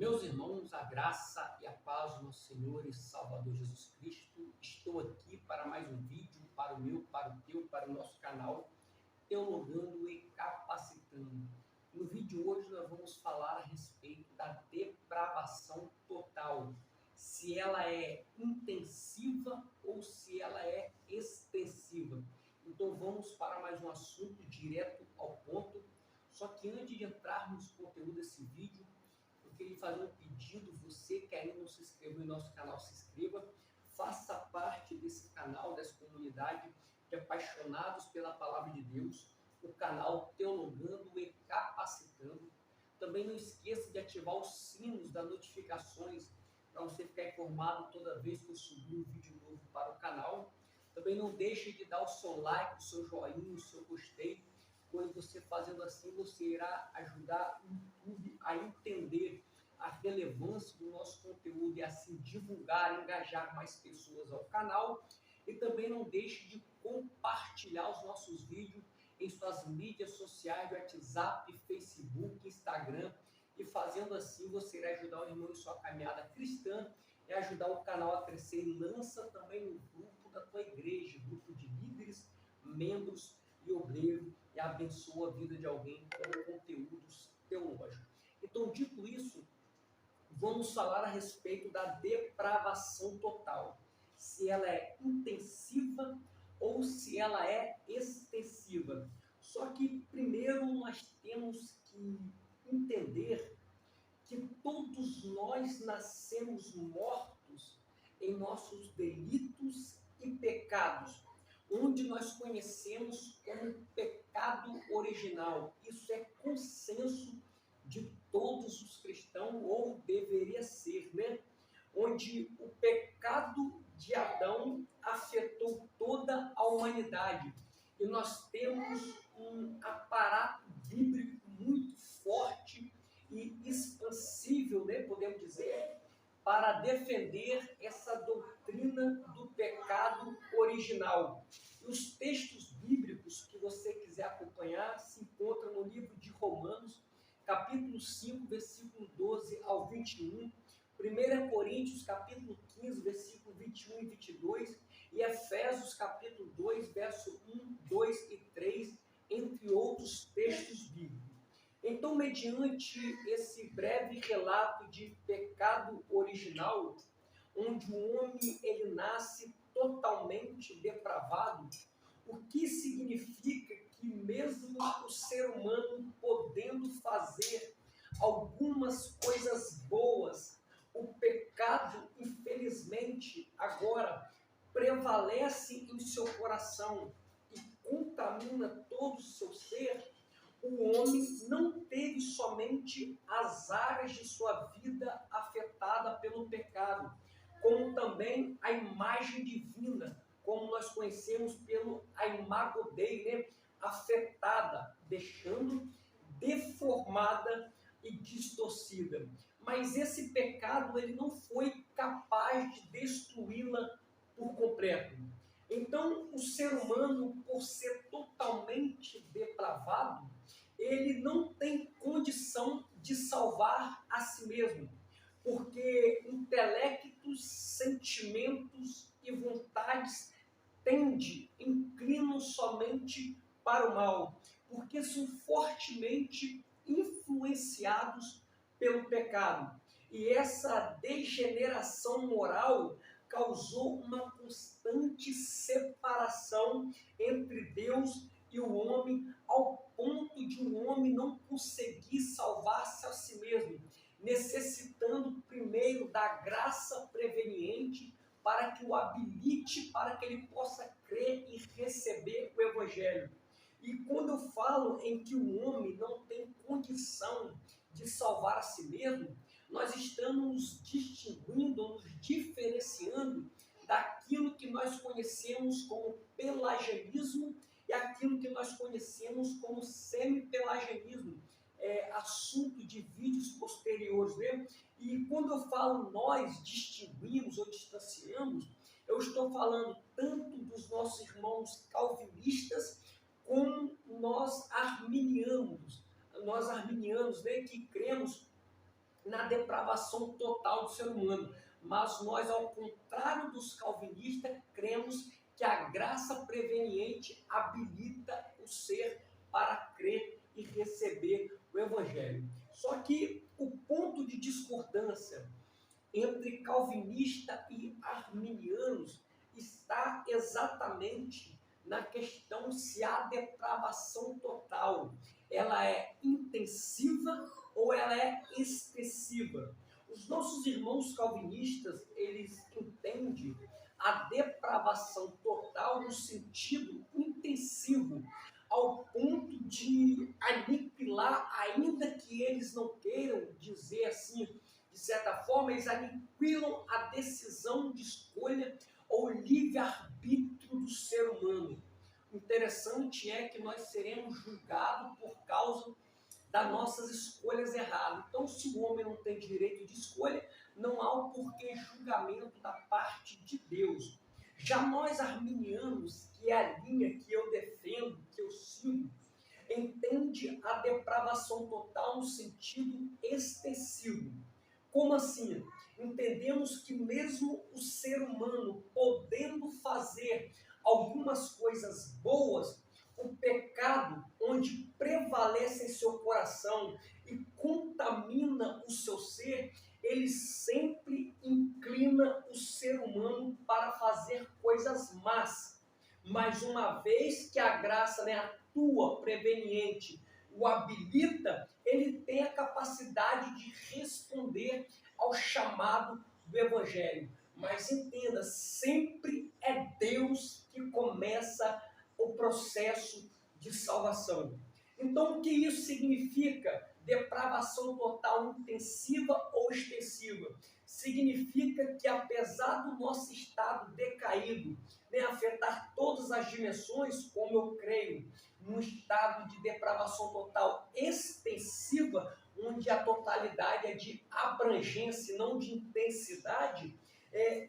Meus irmãos, a graça e a paz do nosso Senhor e Salvador Jesus Cristo, estou aqui para mais um vídeo, para o meu, para o teu, para o nosso canal, Teologando e Capacitando. No vídeo de hoje nós vamos falar a respeito da depravação total, se ela é intensiva ou se ela é extensiva. Então vamos para mais um assunto direto ao ponto, só que antes de entrarmos no conteúdo desse vídeo, eu queria fazer um pedido, você que ainda não se inscreveu no nosso canal, se inscreva, faça parte desse canal, dessa comunidade de apaixonados pela Palavra de Deus, o canal Teologando e Capacitando. Também não esqueça de ativar os sinos das notificações para você ficar informado toda vez que eu subir um vídeo novo para o canal. Também não deixe de dar o seu like, o seu joinha, o seu gostei, pois você fazendo assim, você irá ajudar o YouTube a entender a relevância do nosso conteúdo e assim divulgar, engajar mais pessoas ao canal. E também não deixe de compartilhar os nossos vídeos em suas mídias sociais, WhatsApp, Facebook, Instagram. E fazendo assim, você irá ajudar o irmão em sua caminhada cristã e ajudar o canal a crescer. E lança também no grupo da tua igreja, grupo de líderes, membros e obreiro, e abençoa a vida de alguém com conteúdos teológicos. Então, dito isso, vamos falar a respeito da depravação total. Se ela é intensiva ou se ela é extensiva. Só que primeiro nós temos que entender que todos nós nascemos mortos em nossos delitos e pecados, onde nós conhecemos como pecado original. Isso é consenso de todos os cristãos, ou deveria ser, né? Onde o pecado de Adão afetou toda a humanidade. E nós temos um aparato bíblico muito forte e expansível, né, podemos dizer, para defender essa doutrina do pecado original. E os textos bíblicos que você quiser acompanhar se encontram no livro de Romanos, capítulo 5, versículo 12 ao 21, 1 Coríntios, capítulo 15, versículo 21 e 22, e Efésios, capítulo 2, verso 1, 2 e 3, entre outros textos bíblicos. Então, mediante esse breve relato de pecado original, onde o homem ele nasce totalmente depravado, o que significa que mesmo o ser humano podendo fazer algumas coisas boas, o pecado, infelizmente, agora prevalece em seu coração e contamina todo o seu ser. O homem não teve somente as áreas de sua vida afetada pelo pecado, como também a imagem divina, como nós conhecemos pelo a imago Dei, né? Afetada, deixando deformada e distorcida. Mas esse pecado ele não foi capaz de destruí-la por completo. Então, o ser humano, por ser totalmente depravado, ele não tem condição de salvar a si mesmo, porque intelectos, sentimentos e vontades inclinam somente para o mal, porque são fortemente influenciados pelo pecado. E essa degeneração moral causou uma constante separação entre Deus e o homem, ao ponto de um homem não conseguir salvar-se a si mesmo, necessitando primeiro da graça preveniente para que o habilite, para que ele possa crer e receber o Evangelho. E quando eu falo em que o homem não tem condição de salvar a si mesmo, nós estamos nos distinguindo, nos diferenciando daquilo que nós conhecemos como pelagianismo e aquilo que nós conhecemos como semi-pelagianismo, assunto de vídeos posteriores, né? E quando eu falo nós distinguimos ou distanciamos, eu estou falando tanto dos nossos irmãos calvinistas como nós arminianos, né, que cremos na depravação total do ser humano. Mas nós, ao contrário dos calvinistas, cremos que a graça preveniente habilita o ser para crer e receber o Evangelho. Só que o ponto de discordância entre calvinista e arminianos está exatamente na questão se a depravação total ela é intensiva ou ela é excessiva. Os nossos irmãos calvinistas, eles entendem a depravação total no sentido intensivo, ao ponto de aniquilar, ainda que eles não queiram dizer assim, de certa forma, eles aniquilam a decisão de escolha ou livre-arbítrio do ser humano. O interessante é que nós seremos julgados por causa das nossas escolhas erradas. Então, se o homem não tem direito de escolha, não há o porquê julgamento da parte de Deus. Já nós arminianos, que é a linha que eu defendo, que eu sigo, entende a depravação total no sentido extensivo. Como assim? Entendemos que mesmo o ser humano podendo fazer algumas coisas boas, o pecado, onde prevalece em seu coração e contamina o seu ser, ele sempre inclina o ser humano para fazer coisas más. Mas uma vez que a graça, atua preveniente, o habilita, ele tem a capacidade de responder ao chamado do Evangelho. Mas entenda, sempre é Deus que começa o processo de salvação. Então, o que isso significa? Depravação total intensiva ou extensiva? Significa que, apesar do nosso estado decaído, afetar todas as dimensões, como eu creio, num estado de depravação total extensiva, onde a totalidade é de abrangência, não de intensidade,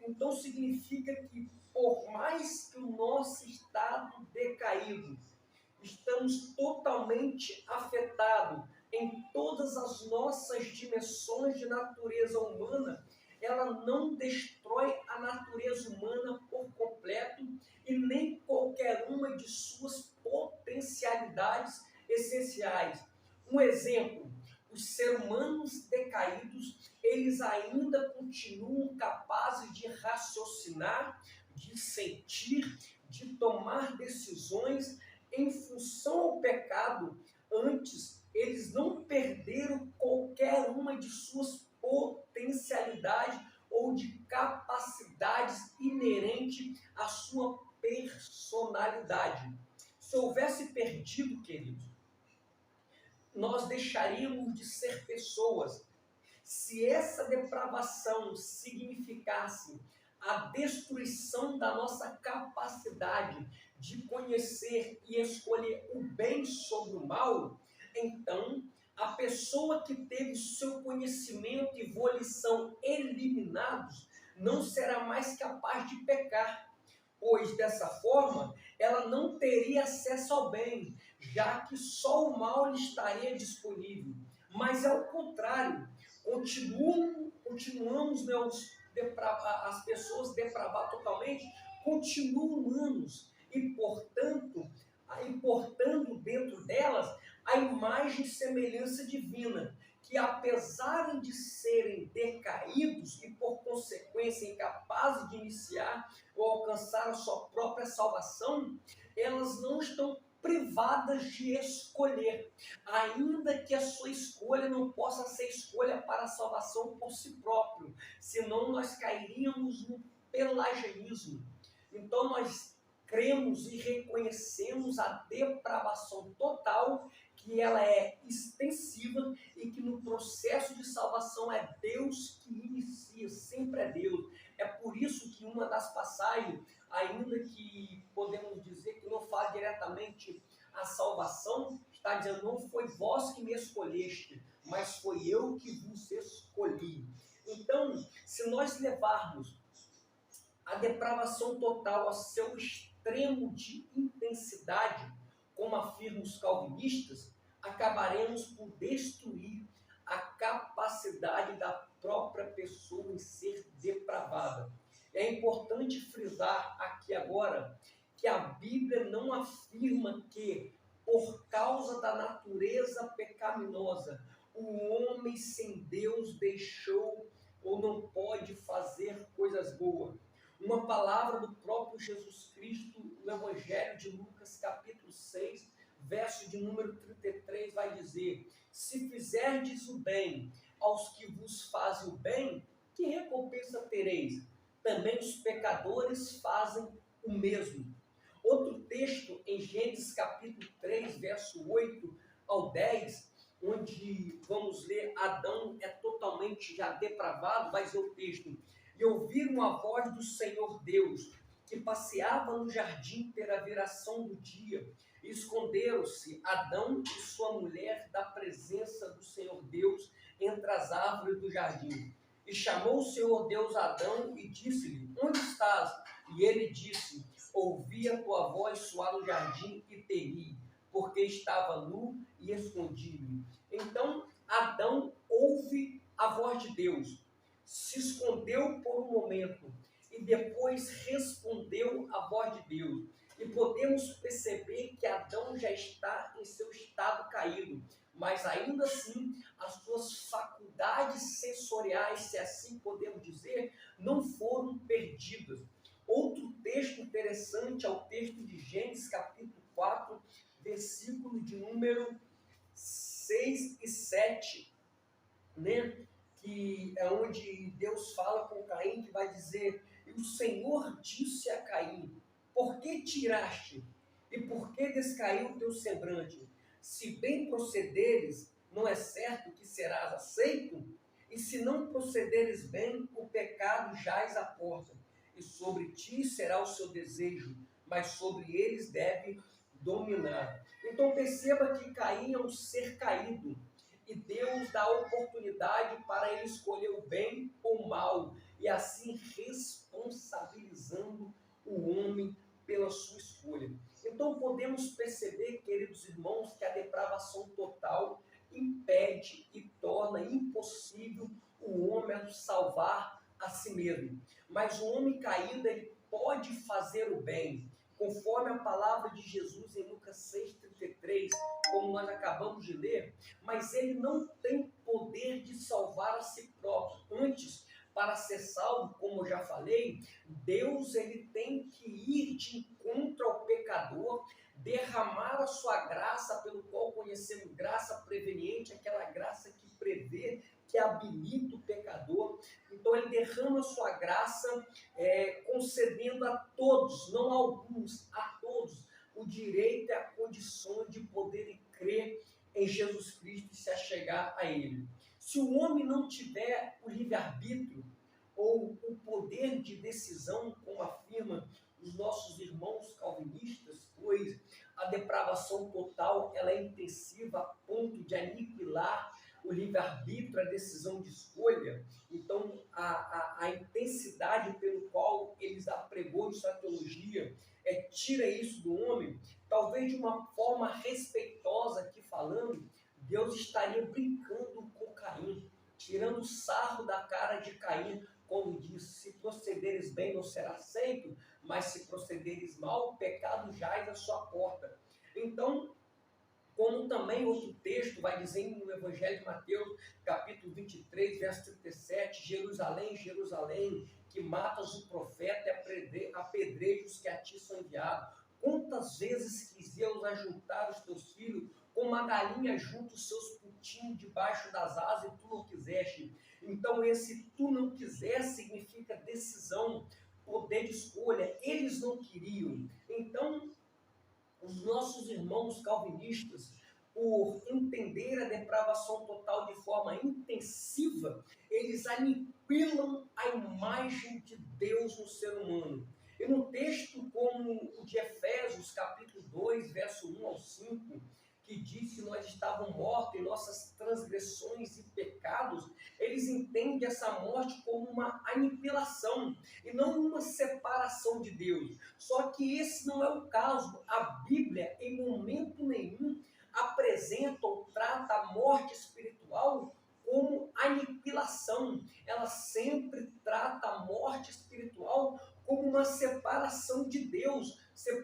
então significa que, por mais que o nosso estado decaído, estamos totalmente afetados em todas as nossas dimensões de natureza humana, ela não destrói a natureza humana por completo e nem qualquer uma de suas potencialidades essenciais. Um exemplo, os seres humanos decaídos, eles ainda continuam capazes de raciocinar, de sentir, de tomar decisões em função ao pecado. Antes, eles não perderam qualquer uma de suas potencialidades ou de capacidades inerentes à sua personalidade. Se houvesse perdido, queridos, nós deixaríamos de ser pessoas. Se essa depravação significasse a destruição da nossa capacidade de conhecer e escolher o bem sobre o mal, então a pessoa que teve seu conhecimento e volição eliminados não será mais capaz de pecar, pois dessa forma ela não teria acesso ao bem, já que só o mal lhe estaria disponível. Mas ao contrário, continuamos, as pessoas depravadas totalmente, continuam humanos e, portanto, importando dentro delas a imagem e semelhança divina, que apesar de serem decaídos e, por consequência, incapazes de iniciar ou alcançar a sua própria salvação, elas não estão privadas de escolher, ainda que a sua escolha não possa ser escolha para a salvação por si próprio, senão nós cairíamos no pelagianismo. Então nós cremos e reconhecemos a depravação total, que ela é extensiva e que no processo de salvação é Deus que inicia, sempre é Deus. É por isso que uma das passagens, ainda que podemos dizer que não fala diretamente a salvação, está dizendo, não foi vós que me escolheste, mas foi eu que vos escolhi. Então, se nós levarmos a depravação total ao seu extremo de intensidade, como afirmam os calvinistas, acabaremos por destruir a capacidade da própria pessoa em ser depravada. É importante frisar aqui agora que a Bíblia não afirma que, por causa da natureza pecaminosa, o homem sem Deus deixou ou não pode fazer coisas boas. Uma palavra do próprio Jesus Cristo no Evangelho de Lucas, capítulo 6, verso de número 33, vai dizer: se fizerdes o bem aos que vos fazem o bem, que recompensa tereis? Também os pecadores fazem o mesmo. Outro texto em Gênesis capítulo 3, verso 8 ao 10, onde vamos ler, Adão é totalmente já depravado, vai dizer o texto: e ouviram a voz do Senhor Deus, que passeava no jardim pela viração do dia. E esconderam-se Adão e sua mulher da presença do Senhor Deus entre as árvores do jardim. E chamou o Senhor Deus a Adão e disse-lhe: onde estás? E ele disse: ouvi a tua voz soar no jardim e temi, porque estava nu e escondi-me. Então Adão ouve a voz de Deus, se escondeu por um momento e depois respondeu à voz de Deus. E podemos perceber que Adão já está em seu estado caído, mas ainda assim as suas faculdades sensoriais, se assim podemos dizer, não foram perdidas. Outro texto interessante é o texto de Gênesis capítulo 4, versículo de número 6 e 7, né? Que é onde Deus fala com Caim, que vai dizer: e o Senhor disse a Caim: por que tiraste? E por que descaiu o teu semblante? Se bem procederes, não é certo que serás aceito? E se não procederes bem, o pecado jaz à porta, e sobre ti será o seu desejo, mas sobre eles deve dominar. Então perceba que Caim é um ser caído, e Deus dá oportunidade para ele escolher o bem ou o mal, e assim responsabilizando o homem pela sua escolha. Então podemos perceber, queridos irmãos, que a depravação total impede e torna impossível o homem salvar a si mesmo. Mas o homem caído, ele pode fazer o bem, conforme a palavra de Jesus em Lucas 6,33, como nós acabamos de ler, mas ele não tem poder de salvar a si próprio. Antes, para ser salvo, como eu já falei, Deus ele tem que ir de encontro ao pecador, derramar a sua graça, pelo qual conhecemos graça preveniente, aquela graça que prevê, que habilita o pecador. Então ele derrama a sua graça, concedendo a todos, não a alguns, a todos, o direito e a condição de poderem crer em Jesus Cristo e se achegar a Ele. Se o homem não tiver o livre-arbítrio ou o poder de decisão, como afirma os nossos irmãos calvinistas, pois a depravação total ela é intensiva a ponto de aniquilar o livre-arbítrio, a decisão de escolha. Então, a intensidade pelo qual eles apregou em sua teologia tira isso do homem. Talvez de uma forma respeitosa aqui falando, Deus estaria brincando com Caim, tirando sarro da cara de Caim, quando diz: se procederes bem não será aceito, mas se procederes mal, o pecado jaz à sua porta. Então, como também outro texto vai dizendo no Evangelho de Mateus, capítulo 23, verso 37, Jerusalém, Jerusalém, que matas o profeta e apedrejas os que a ti são enviados. Quantas vezes quisemos ajuntar os teus filhos, como a galinha junta os seus putinhos debaixo das asas, e tu não quiseste. Então esse tu não quiser significa decisão, poder de escolha. Eles não queriam. Então, os nossos irmãos calvinistas, por entender a depravação total de forma intensiva, eles aniquilam a imagem de Deus no ser humano. E num texto como o de Efésios, capítulo 2, verso 1 ao 5, que diz que nós estávamos mortos em nossas transgressões e pecados, eles entendem essa morte como uma aniquilação e não uma separação de Deus. Só que esse não é o caso. A Bíblia, em momento nenhum, apresenta ou trata a morte espiritual como aniquilação. Ela sempre trata a morte espiritual como uma separação de Deus.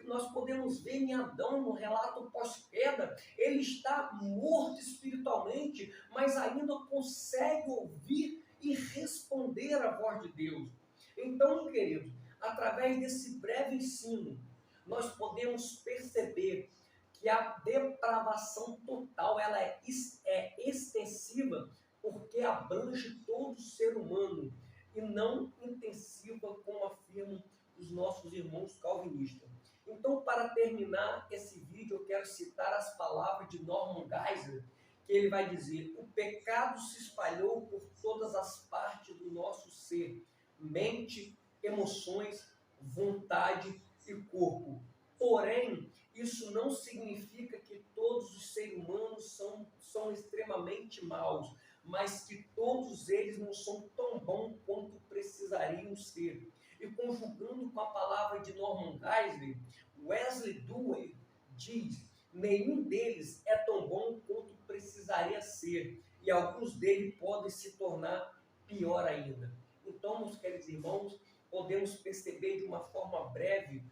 Nós podemos ver em Adão, no relato pós-queda, ele está morto espiritualmente, mas ainda consegue ouvir e responder à voz de Deus. Então, querido, através desse breve ensino, nós podemos perceber que a depravação total ela é extensiva porque abrange todo o ser humano e não intensiva, como afirmam os nossos irmãos calvinistas. Então, para terminar esse vídeo, eu quero citar as palavras de Norman Geisler, que ele vai dizer: o pecado se espalhou por todas as partes do nosso ser, mente, emoções, vontade e corpo. Porém, isso não significa que todos os seres humanos são extremamente maus, mas que todos eles não são tão bons quanto precisariam ser. E conjugando com a palavra de Norman Geisler, Wesley Dewey diz: nenhum deles é tão bom quanto precisaria ser, e alguns deles podem se tornar pior ainda. Então, meus queridos irmãos, podemos perceber de uma forma breve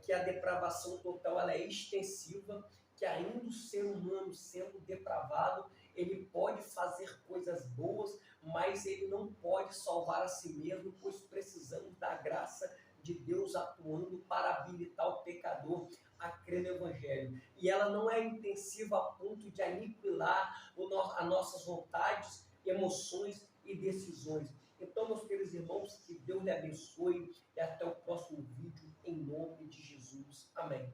que a depravação total ela é extensiva, que ainda o ser humano sendo depravado, ele pode fazer coisas boas, mas ele não pode salvar a si mesmo, pois precisamos da graça de Deus atuando para habilitar o pecador a crer no Evangelho. E ela não é intensiva a ponto de aniquilar as nossas vontades, emoções e decisões. Então, meus queridos irmãos, que Deus lhe abençoe e até o próximo vídeo, em nome de Jesus. Amém.